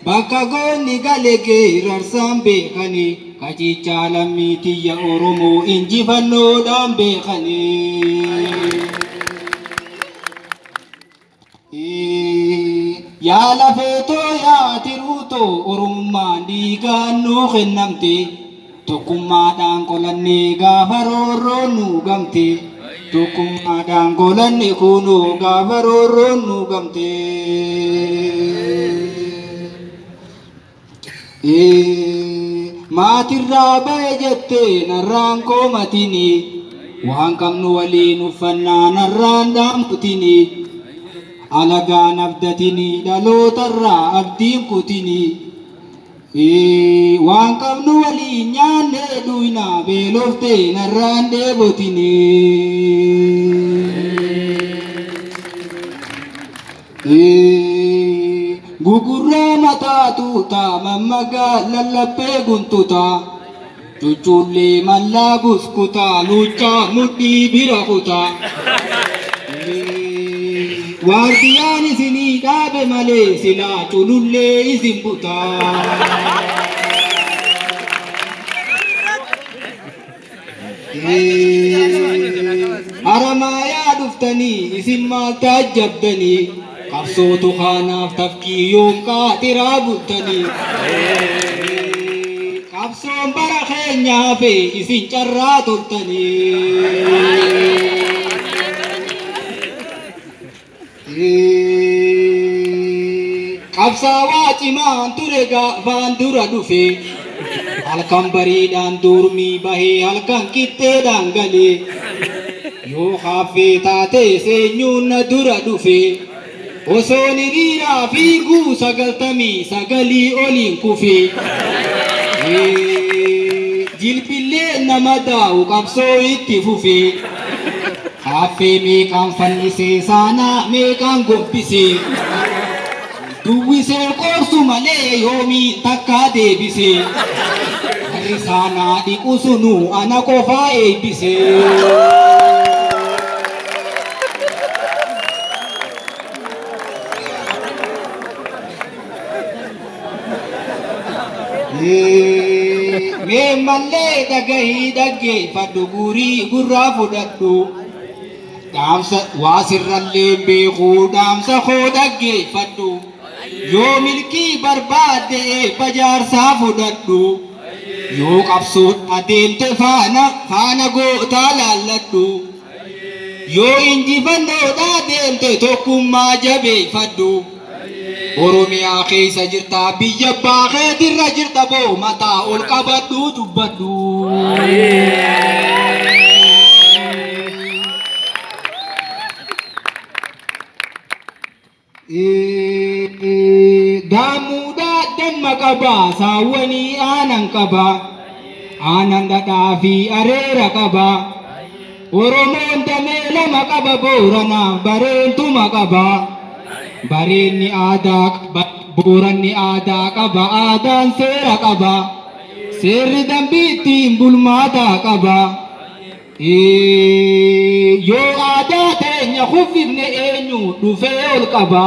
Bakagoni galege rarsambe khani kachicha lamiti ya oromo injifano dambe khani ya la feto ya tiruto orumma digano khenamte tokuma dangkolanne gafaroro nugamte tokuma dangkolanne kuno gafaroro nugamte matirra bayjette narranko matini waan kamnu waliin uffannaa narraan daamkutini alagaan abdatini dhalootarraa abdiin kutini waan kamnu waliin nyaanne dhuyna beelofte narraan dheebotini gugurra matatu ta mamaga lallape guntuta cuculle mallagus kuta lucha muddi birakuta wardiyani sini dabe male sila cululle isimbuta aramaya duftani isimma tajabdani Kapsotu khanaaf tafkii yoom kaatiraa bultanii Kapsoon bara keenyaa fi isin carraa toltanii Qabsaawaa cimaan ture gaafaan dura dhufe halkan bariidhaan durmii bahee halkan qixxeedhaan galee yoo haaffee taatee seenyuun na dura dhufe Osoni gira figu sagaltami sagali olin kufi jilpille namada uqabso itti fufi hafe me kan fannise sana me kan gobbise duwise qorsu male yomi takka debise risana di usunu anako fa ebise me malle dagahi dagge faduguri gurra fudaddu damsa wasirralle beeku damsa khodagge faddu yo milki barbade pajarsa fudaddu yo qabsut adeemte faana goota laalladdu yo injifannoo adeemte tokkummaa jabeeffaddu Oromiyaa keessa jirta biyya baakeetirra jirta boo mataa ol qabadhu dubbadhu Damuudha damma qaba saawwanii aanan qaba aanan dhadhaa fi areera qaba Oromoon damee lama qaba Booranaa bareentuma qaba Bareenni aadaa qaba booranni aadaa qaba aadaan seera qaba seerri dambiittiin bulmaataa qaba yoo aadaa teenya kuffifne eenyu dhufee ol qaba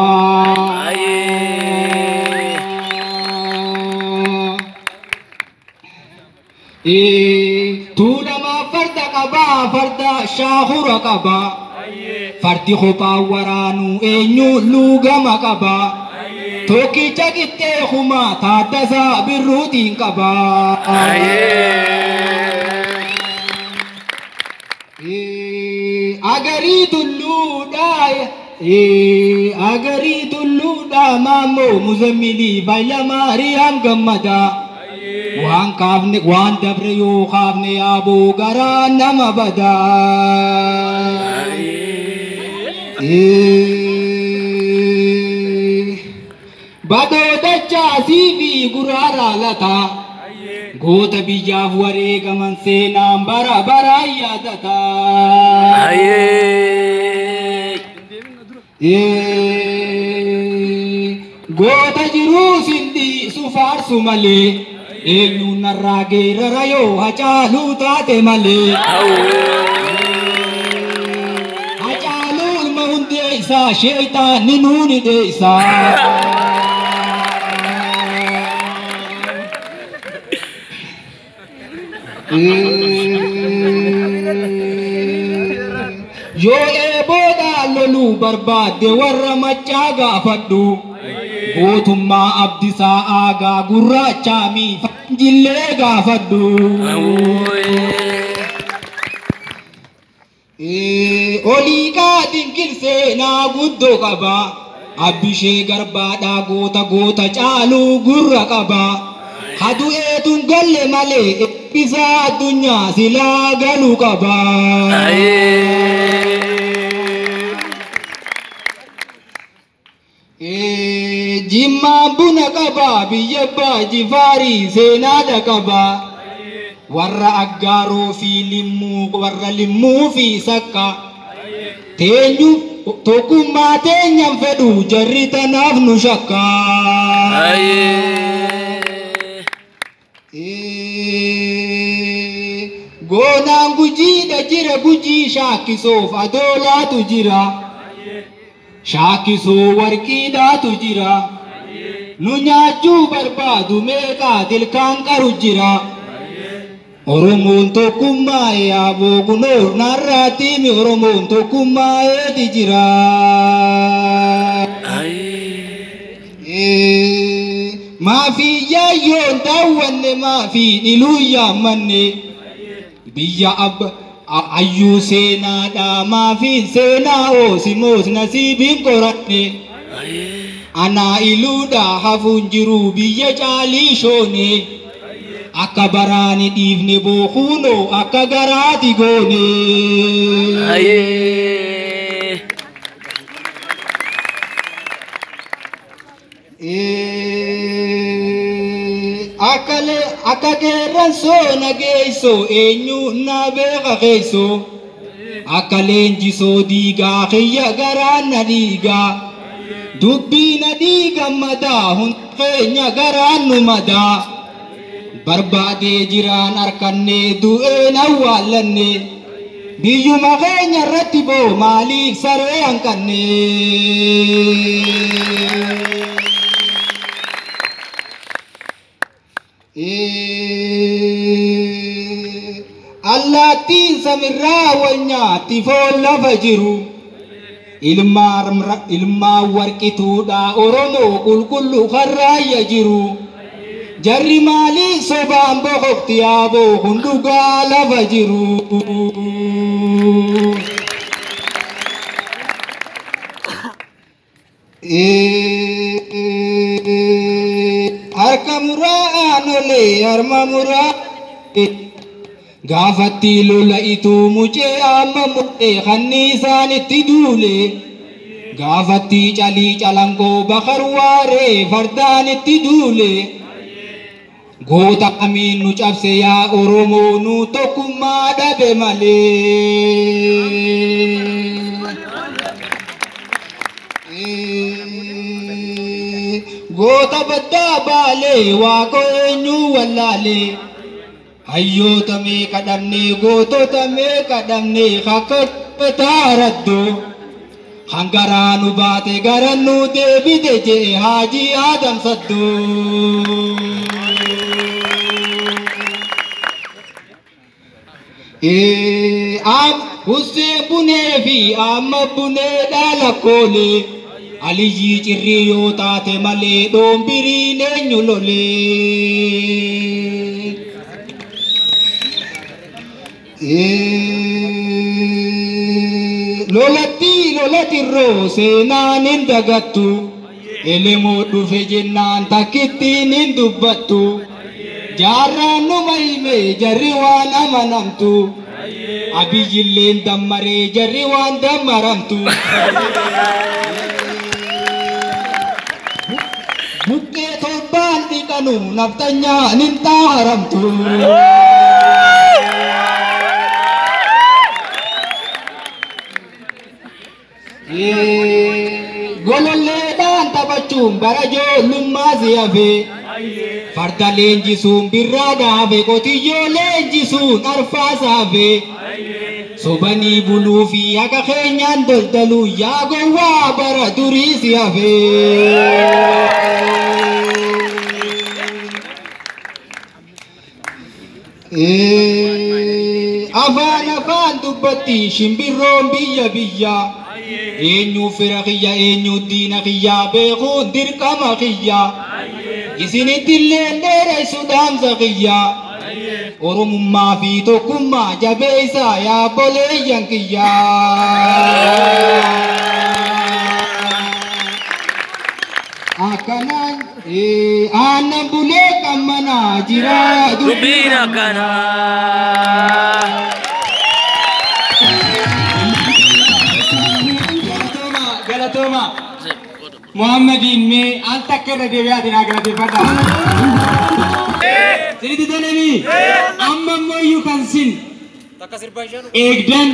tuulamaa farda qaba farda shaahura qaba Fardi kophaa waraanu eenyu luugama qaba tokkicha qixxee humaa taaddasaa birruutiin qaba agarii tulluudhaa maammoo muzammilii fayya maariyaam gammada waan kaafne waan dabre yoo kaafne yaaboo garaa nama badaa Badodacha sivi gurara lata Gota biyyaaf wareegaman seenaan bara bara yaadata Gota jiruu sindi sufaarsu malee eenyuun narraa geerara yoo hacaaluu taate malee Hacaaluu ilma hundee isaa sheeytaan ni nuuni deeysaa Yo eboda lolu barbade warra machaa gaafadhu gootummaa abdisaa aagaa gurraachaa fanjillee gaafadhu oliiqaa dinqilsee naa guddoo qaba abbishee garbaadhaa goota caaluu gurra qaba hadu'eetun galle malee eebbisaa addunyaa silaa galuu qaba jimmaan buna qaba biyya Jifaarii seenaadha qaba warra aggaaroo fi limmuu fi sakka teenyu tokkummaa teenyan fedhu jarri tanaaf nu shakka goonaan gujiidha jira gujii shaakkisoof adoolaatu jira shaakisoo warqiidhaatu jira nu nyaachuu barbaadu meeqaa dilkaan qaru jira Oromoon tokkummaa yaaboo kunoo narraatiimi Oromoon tokkummaa eeti jira maafii yaayyoon daawwanne maafii dhiluu yaammanne biyya abba ayyuu seenaadhaa maafiin seenaa oosimoos nasiibiin qoranne anaa iluudhaa hafuun jiruu biyya caalii shoone akka baraani dhiifne bookuunoo akka garaati goone akka qeerransoo nageessoo eenyu na beeka keessoo akka leenjisoo diigaa kiyya garaan na dhiigaa dubbii na dhiiga madaa hunda keenya garaan nu madaa barbaadee jiraan harkannee du'een awwaallanne biyyuma keenya irratti boo maaliif saree hanqanne allaattiin samirraa wal nyaatti foon lafa jiru ilmaan warqituudhaa Oromoo qulqullu karraayya jiru jarri maalii sobaan boqoqti yaaboo hundugaa lafa jiru harka muraan olee harma muraan gaafatti lola ituu mucee amma mucee kanniisaanitti duule gaafatti calii calangoo bakar waaree fardaanitti duule goota kamiin nu cabse yaa Oromoo nu tokkummaa dhabe malee goota baddaa baalee waaqo eenyu wallaalee hayyoota meeqa dhabnee gootota meeqa dhabnee akka taaraddoo hangaraa nu baate garan nu deebite jee Haajii Adam Saddoo Hussein bunee fi amma bunee dhaala koolee Aliyyii cirrii yoo taate malee dhombiriin eenyu lolee lolatirroo seenaan hin dagattu elemoo dhufe jennaan takkittiin hin dubbattu jaarraan numa hime jarri waan amanamtu abiyyilleen dammaree jarri waan dammaramtu buqqee torbaan dhiqanu naftanyaan hin xaaramtu gololleedhaan taphachuun bara ijoollummaa si hafe farda leenjisuun birraa dhaabe qotiyyoo leenjisuun arfaasa hafe sobanii buluu fi haqa keenyaan daldaluu yaa gowwaa bara durii si hafe afaan dubbatti shimbirroon biyya biyya eenyu fira kiyya eenyu diina kiyya beekuun dirqama kiyya isinitti illee dheeressu dhaamsa kiyya oromummaa fi tokkummaa jabeessa yaa boleeyyan kiyya. Akanan aannan bulee qammana jira dubbiin akkana. Galatoma Muhammadin me anta kerra deebi'aati naa galateeffadha. Sirriitti toleemi amma immoo iyyuu kan sin eegdan